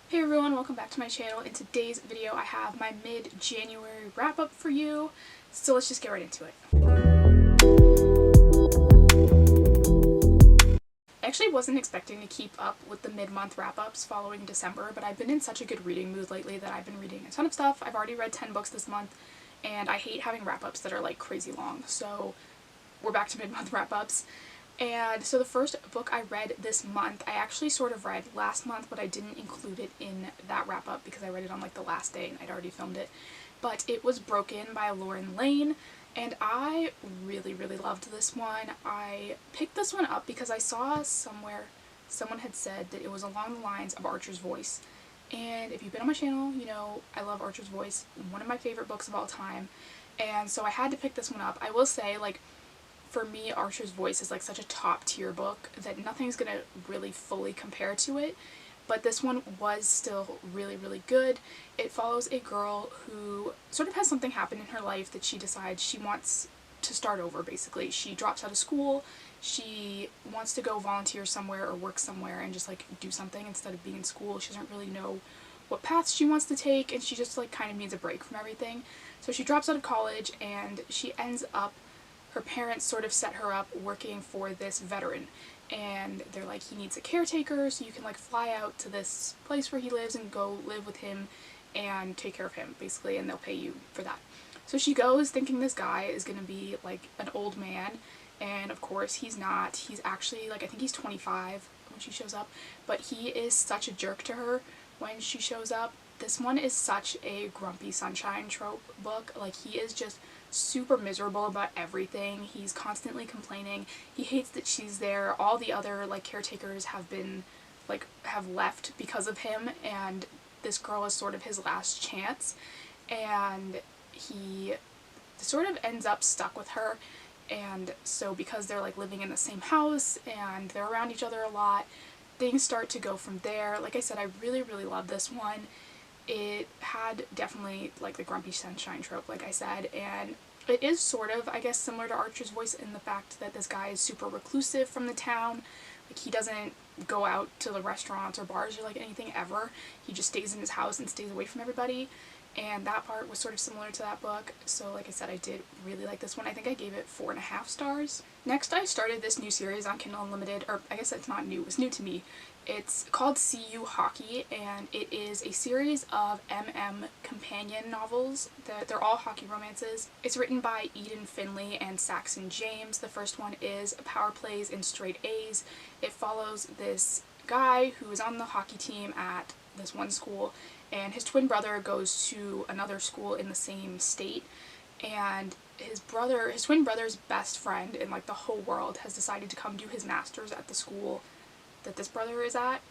Hey everyone, welcome back to my channel. In today's video I have my mid-January wrap-up for you, so let's just get right into it. I actually wasn't expecting to keep up with the mid-month wrap-ups following December, but I've been in such a good reading mood lately that I've been reading a ton of stuff. I've already read 10 books this month, and I hate having wrap-ups that are like crazy long, so we're back to mid-month wrap-ups. And so the first book I read this month, I actually sort of read last month, but I didn't include it in that wrap-up because I read it on like the last day and I'd already filmed it. But it was Broken by Lauren Lane, and I really loved this one. I picked this one up because I saw somewhere someone had said that it was along the lines of Archer's Voice. And if you've been on my channel, you know I love Archer's Voice, one of my favorite books of all time. And so I had to pick this one up. I will say, like, for me, Archer's Voice is like such a top tier book that nothing's gonna really fully compare to it, but this one was still really good. It follows a girl who sort of has something happen in her life that she decides she wants to start over, basically. She drops out of school, she wants to go volunteer somewhere or work somewhere and just like do something instead of being in school. She doesn't really know what path she wants to take, and she just like kind of needs a break from everything. So she drops out of college and she ends up, her parents sort of set her up working for this veteran, and they're like, he needs a caretaker, so you can like fly out to this place where he lives and go live with him and take care of him, basically, and they'll pay you for that. So she goes thinking this guy is gonna be like an old man, and of course he's not. He's actually like, I think he's 25 when she shows up, but he is such a jerk to her when she shows up. This one is such a grumpy sunshine trope book. Like, he is just super miserable about everything. He's constantly complaining. He hates that she's there. All the other like caretakers have been like, have left because of him, and this girl is sort of his last chance, and he sort of ends up stuck with her. And so because they're like living in the same house and they're around each other a lot, things start to go from there. Like I said, I really love this one. It had definitely like the grumpy sunshine trope, like I said, and it is sort of, I guess, similar to Archer's Voice in the fact that this guy is super reclusive from the town. Like, he doesn't go out to the restaurants or bars or like anything ever. He just stays in his house and stays away from everybody, and that part was sort of similar to that book. So like I said, I did really like this one. I think I gave it 4.5 stars. Next, I started this new series on Kindle Unlimited, or I guess it's not new, it's new to me. It's called See You Hockey, and it is a series of companion novels. They're all hockey romances. It's written by Eden Finley and Saxon James. The first one is Power Plays in Straight A's. It follows this guy who is on the hockey team at this one school, and his twin brother goes to another school in the same state, and his twin brother's best friend in like the whole world has decided to come do his master's at the school that this brother is at.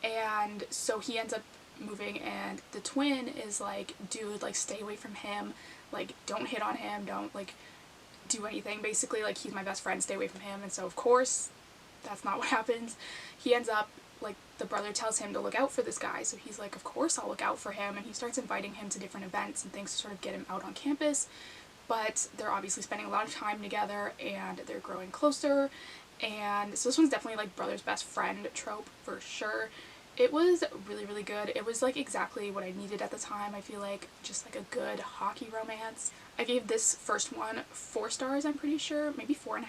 And so he ends up moving, and the twin is like, dude, like, stay away from him, like, don't hit on him, don't like do anything, basically, like, he's my best friend, stay away from him. And so of course that's not what happens. He ends up, like, the brother tells him to look out for this guy, so he's like, of course I'll look out for him, and he starts inviting him to different events and things to sort of get him out on campus. But they're obviously spending a lot of time together and they're growing closer, and so this one's definitely like brother's best friend trope for sure. It was really good. It was like exactly what I needed at the time. I feel like just like a good hockey romance. I gave this first one 4 stars, I'm pretty sure, maybe 4.5,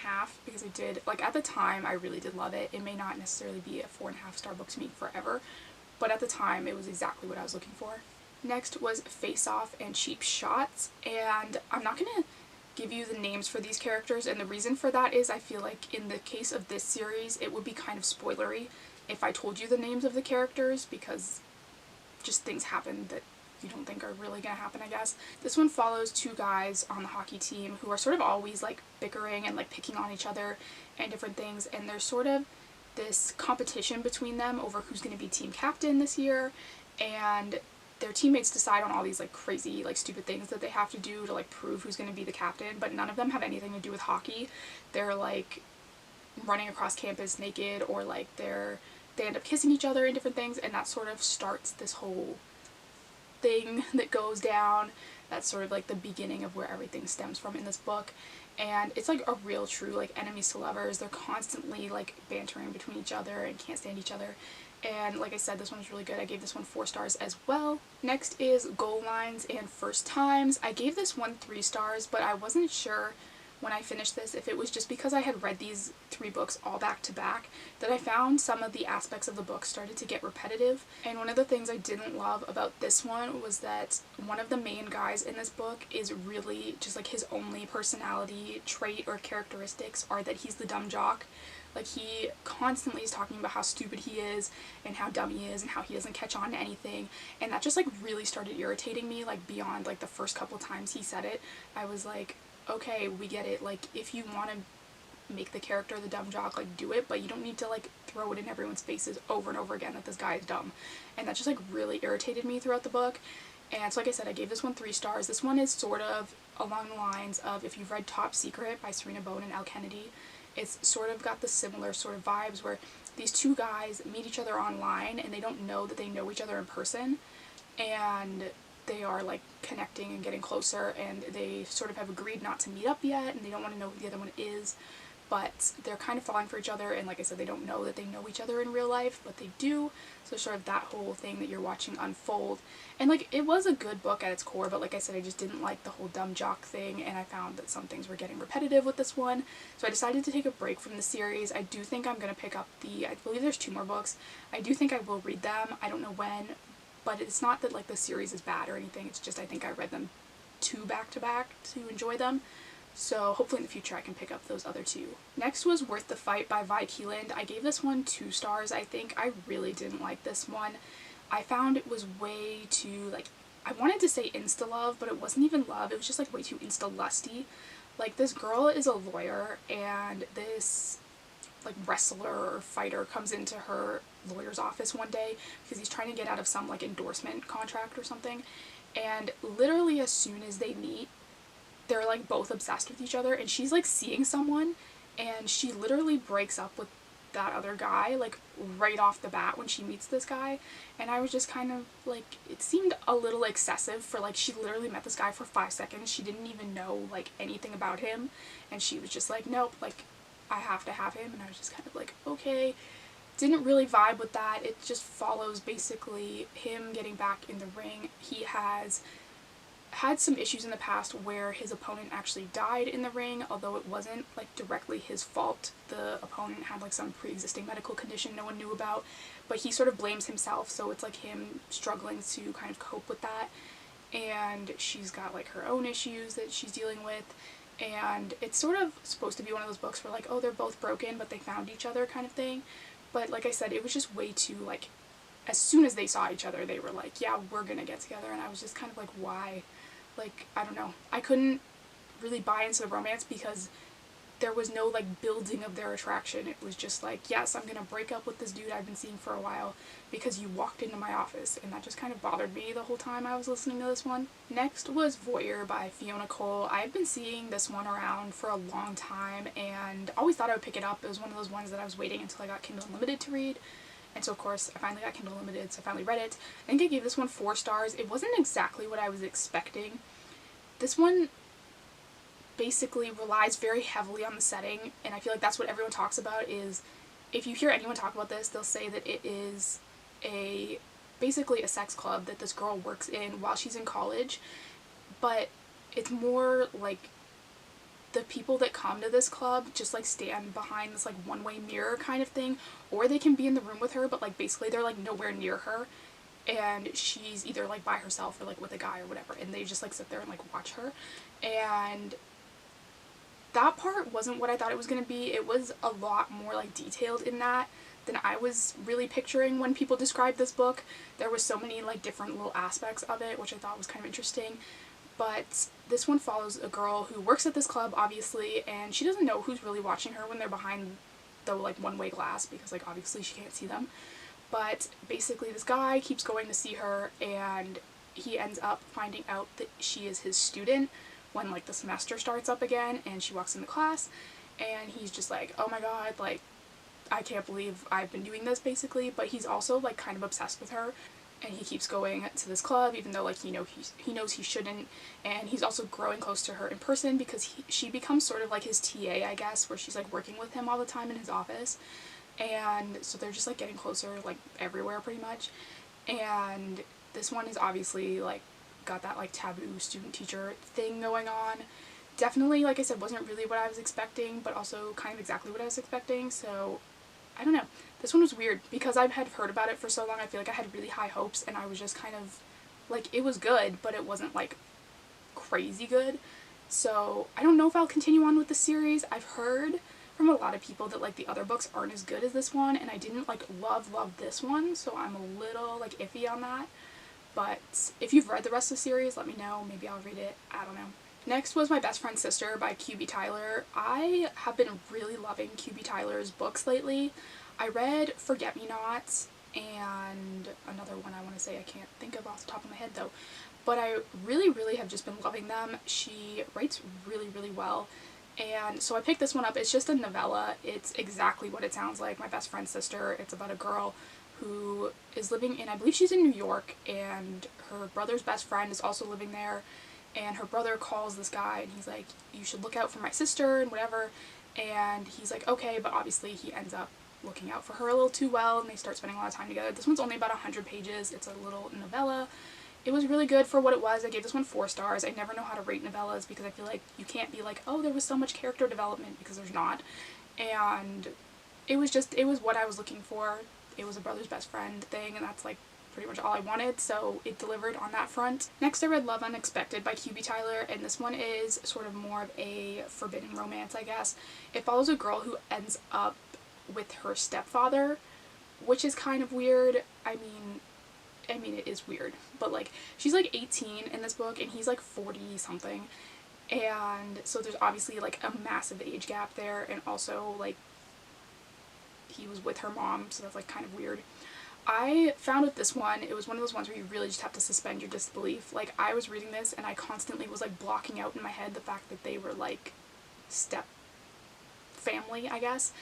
because I did, like, at the time I really did love it. It may not necessarily be a 4.5 star book to me forever, but at the time it was exactly what I was looking for. Next was Face Off and Cheap Shots, and I'm not gonna give you the names for these characters, and the reason for that is I feel like in the case of this series it would be kind of spoilery if I told you the names of the characters, because just things happen that you don't think are really gonna happen, I guess. This one follows 2 guys on the hockey team who are sort of always like bickering and like picking on each other and different things, and there's sort of this competition between them over who's gonna be team captain this year, and their teammates decide on all these like crazy, like, stupid things that they have to do to like prove who's going to be the captain, but none of them have anything to do with hockey. They're like running across campus naked, or like they end up kissing each other and different things, and that sort of starts this whole thing that goes down. That's sort of like the beginning of where everything stems from in this book, and it's like a real true like enemies to lovers. They're constantly like bantering between each other and can't stand each other, And like I said, this one was really good. I gave this one 4 stars as well. Next is Goal Lines and First Times. I gave this one 3 stars, but I wasn't sure when I finished this if it was just because I had read these 3 books all back to back that I found some of the aspects of the book started to get repetitive. And one of the things I didn't love about this one was that one of the main guys in this book is really just like his only personality trait or characteristics are that he's the dumb jock. Like, he constantly is talking about how stupid he is and how dumb he is and how he doesn't catch on to anything, and that just like really started irritating me, like beyond like the first couple times he said it. I was like, okay, we get it, like if you want to make the character the dumb jock, like do it, but you don't need to like throw it in everyone's faces over and over again that this guy is dumb. And that just like really irritated me throughout the book. And so like I said, I gave this one 3 stars. This one is sort of along the lines of, if you've read Top Secret by Serena Bone and Elle Kennedy, it's sort of got the similar sort of vibes where these 2 guys meet each other online and they don't know that they know each other in person, and they are like connecting and getting closer, and they sort of have agreed not to meet up yet, and they don't want to know who the other one is, but they're kind of falling for each other, and like I said, they don't know that they know each other in real life, but they do. So sort of that whole thing that you're watching unfold. And like, it was a good book at its core, but like I said, I just didn't like the whole dumb jock thing, and I found that some things were getting repetitive with this one. So I decided to take a break from the series. I do think I'm going to pick up I believe there's 2 more books. I do think I will read them. I don't know when, but it's not that like the series is bad or anything. It's just I think I read them 2 back to back to enjoy them. So hopefully in the future I can pick up those other 2. Next was Worth the Fight by Vi Keeland. I gave this one 2 stars, I think. I really didn't like this one. I found it was way too, like, I wanted to say insta-love, but it wasn't even love. It was just like way too insta-lusty. Like, this girl is a lawyer, and this like wrestler or fighter comes into her lawyer's office one day because he's trying to get out of some like endorsement contract or something. And literally as soon as they meet, they're like both obsessed with each other, and she's like seeing someone, and she literally breaks up with that other guy like right off the bat when she meets this guy. And I was just kind of like, it seemed a little excessive for like, she literally met this guy for 5 seconds, she didn't even know like anything about him, and she was just like, nope, like I have to have him. And I was just kind of like, okay, didn't really vibe with that. It just follows basically him getting back in the ring. He has had some issues in the past where his opponent actually died in the ring, although it wasn't like directly his fault. The opponent had like some pre-existing medical condition no one knew about, but he sort of blames himself, so it's like him struggling to kind of cope with that. And she's got like her own issues that she's dealing with, and it's sort of supposed to be one of those books where like, oh, they're both broken but they found each other kind of thing. But like I said, it was just way too like, as soon as they saw each other they were like, yeah, we're gonna get together. And I was just kind of like, why? Like, I don't know. I couldn't really buy into the romance because there was no like building of their attraction. It was just like, yes, I'm gonna break up with this dude I've been seeing for a while because you walked into my office, and that just kind of bothered me the whole time I was listening to this one. Next was Voyeur by Fiona Cole. I've been seeing this one around for a long time and always thought I would pick it up. It was one of those ones that I was waiting until I got Kindle Unlimited to read. And so of course I finally got Kindle Unlimited, so I finally read it. I think I gave this one 4 stars. It wasn't exactly what I was expecting. This one basically relies very heavily on the setting, and I feel like that's what everyone talks about. Is if you hear anyone talk about this, they'll say that it is basically a sex club that this girl works in while she's in college, but it's more like the people that come to this club just like stand behind this like one-way mirror kind of thing, or they can be in the room with her, but like basically they're like nowhere near her, and she's either like by herself or like with a guy or whatever, and they just like sit there and like watch her. And that part wasn't what I thought it was going to be. It was a lot more like detailed in that than I was really picturing when people described this book. There was so many like different little aspects of it, which I thought was kind of interesting. But this one follows a girl who works at this club, obviously, and she doesn't know who's really watching her when they're behind the like one-way glass, because like obviously she can't see them. But basically this guy keeps going to see her, and he ends up finding out that she is his student when like the semester starts up again, and she walks into class, and he's just like, oh my god, like I can't believe I've been doing this, basically. But he's also like kind of obsessed with her, and he keeps going to this club even though like he knows he shouldn't. And he's also growing close to her in person because she becomes sort of like his TA, I guess, where she's like working with him all the time in his office. and so they're just like getting closer like everywhere pretty much. And this one is obviously like got that like taboo student teacher thing going on. Definitely, like I said, wasn't really what I was expecting, but also kind of exactly what I was expecting. So I don't know, this one was weird because I had heard about it for so long. I feel like I had really high hopes, and I was just kind of like, it was good, but it wasn't like crazy good. So I don't know if I'll continue on with the series. I've heard from a lot of people that like the other books aren't as good as this one, and I didn't like love this one, so I'm a little like iffy on that. But if you've read the rest of the series, let me know. Maybe I'll read it. I don't know. Next was My Best Friend's Sister by QB Tyler. I have been really loving QB Tyler's books lately. I read Forget Me Not and another one I want to say I can't think of off the top of my head though. But I really have just been loving them. She writes really well. And so I picked this one up. It's just a novella. It's exactly what it sounds like, My Best Friend's Sister. It's about a girl who is living in, I believe she's in New York, and her brother's best friend is also living there. And her brother calls this guy and he's like, you should look out for my sister and whatever. And he's like, okay, but obviously he ends up looking out for her a little too well, and they start spending a lot of time together. This one's only about 100 pages. It's a little novella. It was really good for what it was. I gave this one 4 stars. I never know how to rate novellas because I feel like you can't be like, oh, there was so much character development, because there's not. And it was what I was looking for. It was a brother's best friend thing, and that's like pretty much all I wanted, so it delivered on that front. Next I read Love Unexpected by QB Tyler, and this one is sort of more of a forbidden romance, I guess. It follows a girl who ends up with her stepfather, which is kind of weird. I mean it is weird, but like she's like 18 in this book and he's like 40 something, and so there's obviously like a massive age gap there, and also like he was with her mom, so that's like kind of weird. I found with this one, it was one of those ones where you really just have to suspend your disbelief. Like, I was reading this and I constantly was like blocking out in my head the fact that they were like step family, I guess.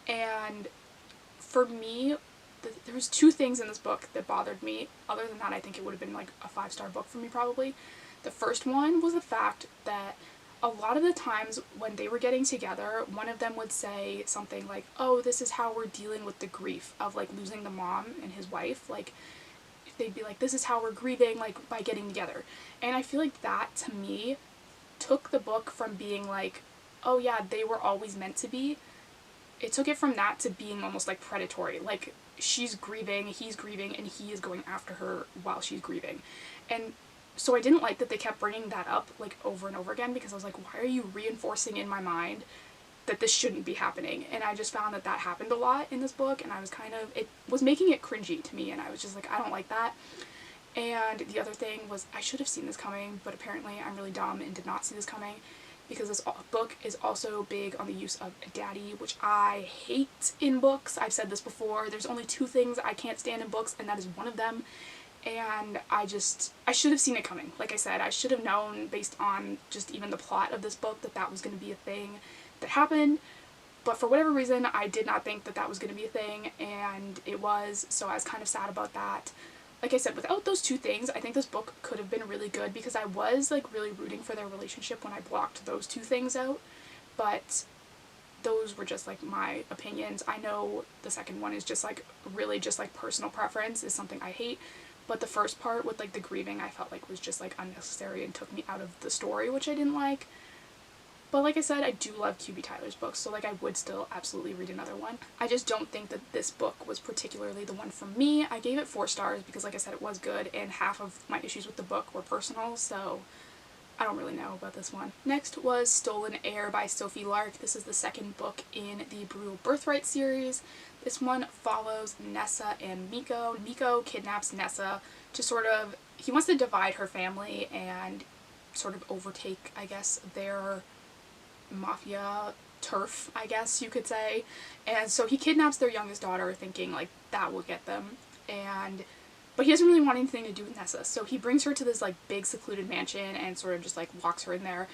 And for me, there was 2 things in this book that bothered me. Other than that, I think it would have been like a 5-star book for me probably. The first one was the fact that a lot of the times when they were getting together, one of them would say something like, oh, this is how we're dealing with the grief of like losing the mom and his wife. Like, they'd be like, this is how we're grieving, like, by getting together. And I feel like that, to me, took the book from being like, oh yeah, they were always meant to be. It took it from that to being almost like predatory. Like, she's grieving, he's grieving, and he is going after her while she's grieving. And so I didn't like that they kept bringing that up like over and over again, because I was like, why are you reinforcing in my mind that this shouldn't be happening? And I just found that that happened a lot in this book, and I was kind of, it was making it cringy to me, and I was just like, I don't like that. And the other thing was, I should have seen this coming, but apparently I'm really dumb and did not see this coming, because this book is also big on the use of a daddy, which I hate in books. I've said this before. There's only 2 things I can't stand in books, and that is one of them. And I should have seen it coming. Like I said, I should have known based on just even the plot of this book that that was going to be a thing that happened. But for whatever reason, I did not think that that was going to be a thing, and it was, so I was kind of sad about that. Like I said, without those 2 things, I think this book could have been really good, because I was like really rooting for their relationship when I blocked those 2 things out. But those were just like my opinions. I know the second one is just like really just like personal preference, is something I hate. But the first part with like the grieving, I felt like was just like unnecessary and took me out of the story, which I didn't like. But like I said, I do love QB Tyler's books, so like I would still absolutely read another one. I just don't think that this book was particularly the one for me. I gave it 4 stars because, like I said, it was good, and half of my issues with the book were personal, so I don't really know about this one. Next was Stolen Heir by Sophie Lark. This is the second book in the Brutal Birthright series. This one follows Nessa and Miko. Miko kidnaps Nessa to sort of, he wants to divide her family and sort of overtake, I guess, their mafia turf, I guess you could say. And so he kidnaps their youngest daughter, thinking like that will get them. But he doesn't really want anything to do with Nessa, so he brings her to this like big secluded mansion and sort of just like locks her in there.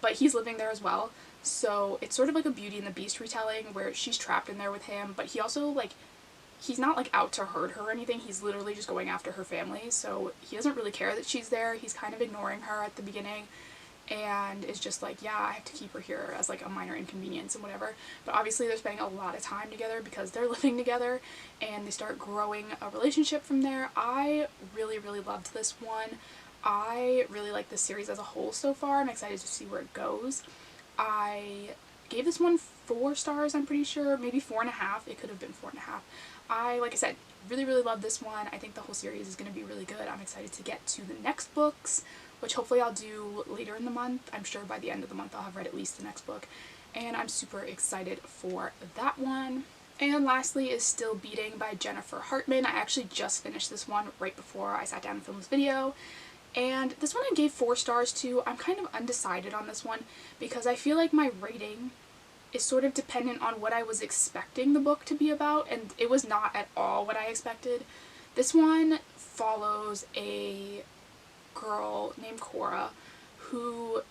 But he's living there as well, so it's sort of like a Beauty and the Beast retelling where she's trapped in there with him, but he also like, he's not like out to hurt her or anything, he's literally just going after her family, so he doesn't really care that she's there. He's kind of ignoring her at the beginning, and is just like, yeah, I have to keep her here as like a minor inconvenience and whatever. But obviously they're spending a lot of time together because they're living together, and they start growing a relationship from there. I really, really loved this one. I really like this series as a whole so far. I'm excited to see where it goes. I gave this one 4 stars, I'm pretty sure. Maybe 4.5. It could have been 4.5. Like I said, really, really love this one. I think the whole series is going to be really good. I'm excited to get to the next books, which hopefully I'll do later in the month. I'm sure by the end of the month I'll have read at least the next book, and I'm super excited for that one. And lastly is Still Beating by Jennifer Hartman. I actually just finished this one right before I sat down and filmed this video. And this one I gave 4 stars to. I'm kind of undecided on this one because I feel like my rating is sort of dependent on what I was expecting the book to be about, and it was not at all what I expected. This one follows a girl named Cora who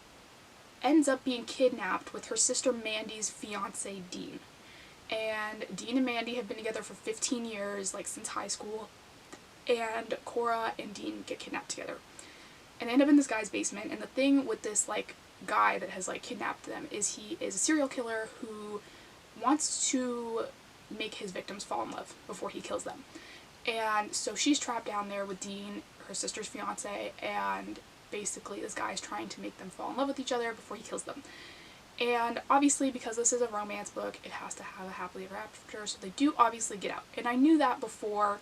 ends up being kidnapped with her sister Mandy's fiance Dean. And Dean and Mandy have been together for 15 years, like since high school, and Cora and Dean get kidnapped together. And they end up in this guy's basement, and the thing with this like guy that has like kidnapped them is he is a serial killer who wants to make his victims fall in love before he kills them. And so she's trapped down there with Dean, her sister's fiance, and basically this guy is trying to make them fall in love with each other before he kills them. And obviously, because this is a romance book, it has to have a happily ever after, so they do obviously get out. And I knew that before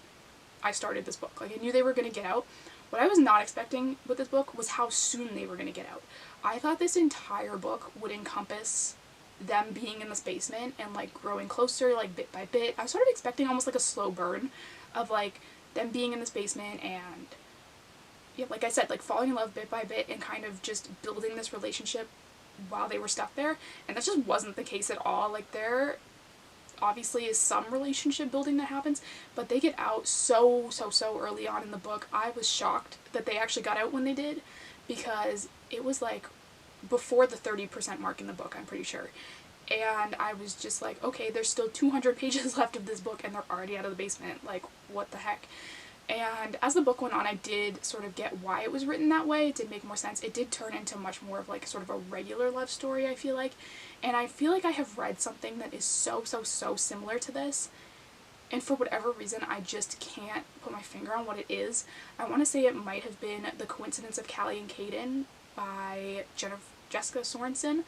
I started this book. Like, I knew they were going to get out. What I was not expecting with this book was how soon they were going to get out. I thought this entire book would encompass them being in this basement and like growing closer, like bit by bit. I was sort of expecting almost like a slow burn of like them being in this basement and, yeah, like I said, like falling in love bit by bit and kind of just building this relationship while they were stuck there. And that just wasn't the case at all. Like, there obviously is some relationship building that happens, but they get out so early on in the book. I was shocked that they actually got out when they did, because it was like before the 30% mark in the book, I'm pretty sure. And I was just like, okay, there's still 200 pages left of this book and they're already out of the basement. Like, what the heck? And as the book went on, I did sort of get why it was written that way. It did make more sense. It did turn into much more of like sort of a regular love story, I feel like. And I feel like I have read something that is so similar to this. And for whatever reason, I just can't put my finger on what it is. I want to say it might have been The Coincidence of Callie and Caden by Jessica Sorensen.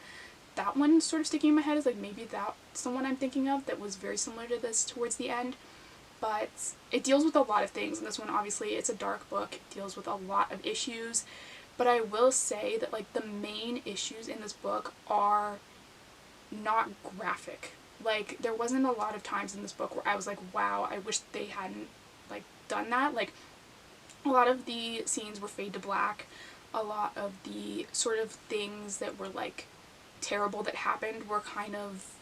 That one sort of sticking in my head is like, maybe that's the one I'm thinking of that was very similar to this towards the end. But it deals with a lot of things, and this one, obviously, it's a dark book. It deals with a lot of issues. But I will say that like the main issues in this book are not graphic. Like, there wasn't a lot of times in this book where I was like, wow, I wish they hadn't like done that. Like, a lot of the scenes were fade to black. A lot of the sort of things that were like terrible that happened were kind of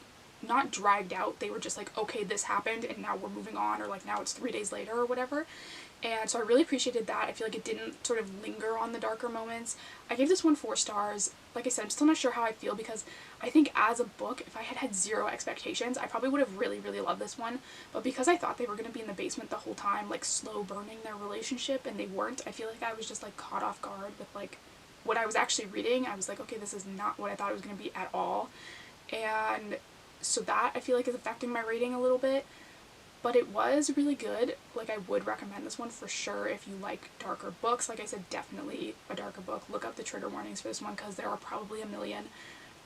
not dragged out. They were just like, okay, this happened and now we're moving on, or like now it's 3 days later or whatever. And so I really appreciated that. I feel like it didn't sort of linger on the darker moments. I gave this one 4 stars. Like I said, I'm still not sure how I feel, because I think as a book, if I had had 0 expectations, I probably would have really loved this one. But because I thought they were going to be in the basement the whole time, like slow burning their relationship, and they weren't, I feel like I was just like caught off guard with like what I was actually reading. I was like, okay, this is not what I thought it was going to be at all. And so that, I feel like, is affecting my rating a little bit. But it was really good. Like, I would recommend this one for sure if you like darker books. Like I said, definitely a darker book. Look up the trigger warnings for this one, because there are probably a million.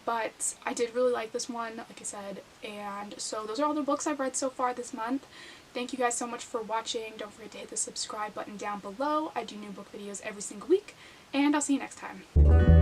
But I did really like this one, like I said. And so those are all the books I've read so far this month. Thank you guys so much for watching. Don't forget to hit the subscribe button down below. I do new book videos every single week. And I'll see you next time.